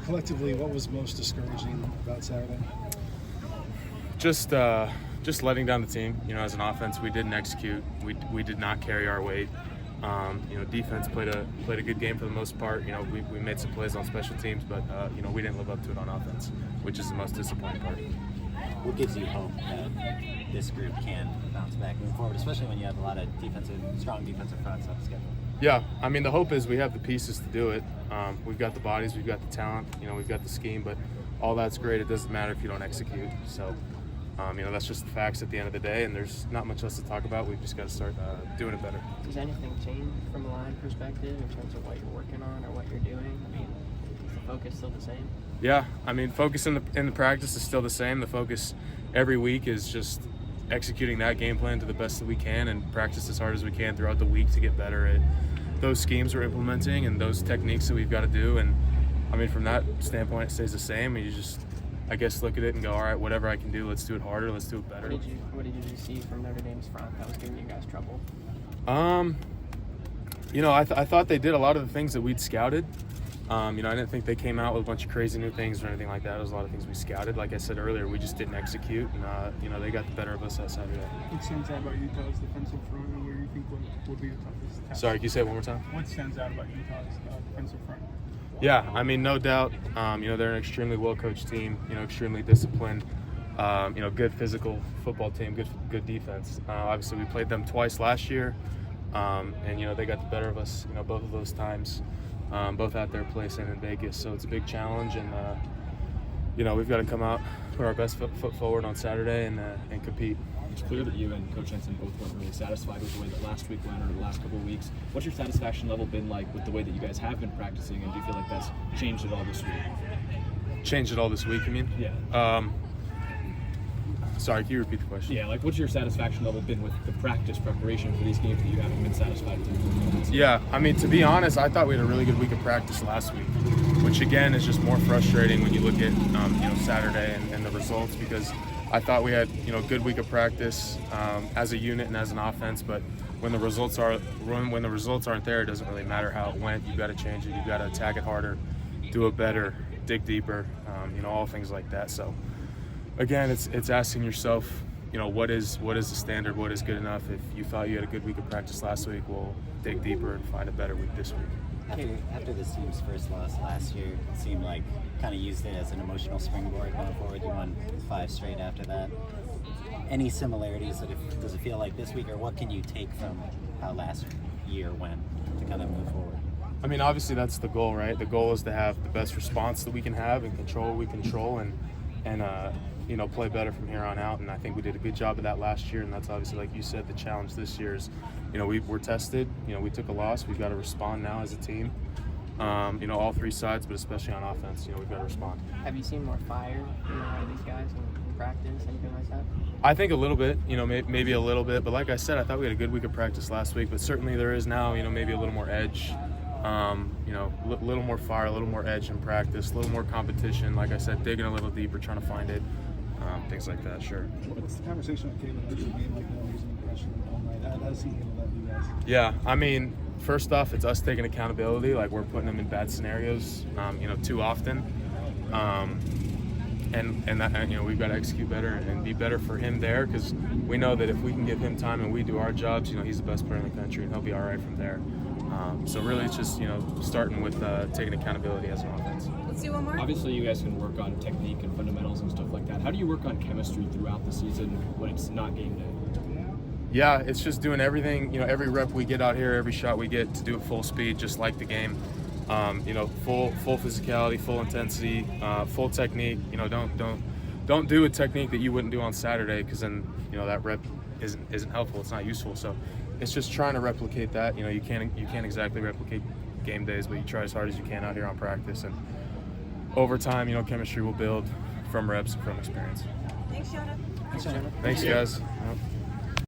collectively, what was most discouraging about Saturday? Just letting down the team. As an offense, we didn't execute. We did not carry our weight. Defense played a good game for the most part. We made some plays on special teams, but we didn't live up to it on offense, which is the most disappointing part. What gives you hope that this group can bounce back moving forward, especially when you have a lot of strong defensive fronts on the schedule? Yeah, the hope is we have the pieces to do it. We've got the bodies, we've got the talent, we've got the scheme, but all that's great. It doesn't matter if you don't execute. So, that's just the facts at the end of the day, and there's not much else to talk about. We've just got to start doing it better. Does anything change from a line perspective in terms of what you're working on or what you're doing? Is the focus still the same? Yeah, focus in the practice is still the same. The focus every week is just executing that game plan to the best that we can and practice as hard as we can throughout the week to get better at those schemes we're implementing and those techniques that we've got to do. And from that standpoint, it stays the same. And you just, I guess, look at it and go, all right, whatever I can do, let's do it harder, let's do it better. What did you see from Notre Dame's front that was giving you guys trouble? I thought they did a lot of the things that we'd scouted. I didn't think they came out with a bunch of crazy new things or anything like that. It was a lot of things we scouted. Like I said earlier, we just didn't execute, and they got the better of us that Saturday. What stands out about Utah's defensive front, and where you think would be the toughest task? Sorry, can you say it one more time? What stands out about Utah's defensive front? Yeah, no doubt. They're an extremely well-coached team. Extremely disciplined. Good physical football team. Good defense. Obviously, we played them twice last year, and they got the better of us. Both of those times. Both at their place and in Vegas, so it's a big challenge, and we've got to come out, put our best foot forward on Saturday, and compete. It's clear that you and Coach Henson both weren't really satisfied with the way that last week went or the last couple of weeks. What's your satisfaction level been like with the way that you guys have been practicing, and do you feel like that's changed at all this week? Changed it all this week, you mean? Yeah. Sorry, can you repeat the question? Yeah, what's your satisfaction level been with the practice preparation for these games that you haven't been satisfied with? Yeah, to be honest, I thought we had a really good week of practice last week, which again is just more frustrating when you look at Saturday and the results, because I thought we had good week of practice as a unit and as an offense, but when the results aren't there, it doesn't really matter how it went. You've got to change it. You've got to attack it harder, do it better, dig deeper, all things like that. So. Again, it's asking yourself, what is the standard, what is good enough? If you thought you had a good week of practice last week, we'll dig deeper and find a better week this week. After this team's first loss last year, it seemed like kind of used it as an emotional springboard going forward. You won 5 straight after that. Any similarities? Does it feel like this week, or what can you take from how last year went to kind of move forward? Obviously that's the goal, right? The goal is to have the best response that we can have and control what we control and play better from here on out, and I think we did a good job of that last year, and that's obviously, like you said, the challenge this year is, we're tested, we took a loss, we've got to respond now as a team, all 3 sides, but especially on offense, we've got to respond. Have you seen more fire out of these guys in practice, anything like that? I think a little bit, maybe a little bit, but like I said, I thought we had a good week of practice last week, but certainly there is now, maybe a little more edge, a little more fire, a little more edge in practice, a little more competition, like I said, digging a little deeper, trying to find it. Things like that, sure. What's the conversation with Caleb after a game like that? He's an impression all night. How does he handle that, you guys? Yeah, first off, it's us taking accountability. Like, we're putting him in bad scenarios, too often. And that, we've got to execute better and be better for him there, because we know that if we can give him time and we do our jobs, he's the best player in the country, and he'll be all right from there. So really, it's just starting with taking accountability as an offense. Let's do one more. Obviously, you guys can work on technique and fundamentals and stuff like that. How do you work on chemistry throughout the season when it's not game day? Yeah, it's just doing everything. Every rep we get out here, every shot we get, to do it full speed, just like the game. Full physicality, full intensity, full technique. Don't do a technique that you wouldn't do on Saturday, because then that rep isn't helpful. It's not useful. So it's just trying to replicate that. You can't exactly replicate game days, but you try as hard as you can out here on practice, and over time, chemistry will build from reps and from experience. Thanks, Jonah. Thanks, guys. Yep.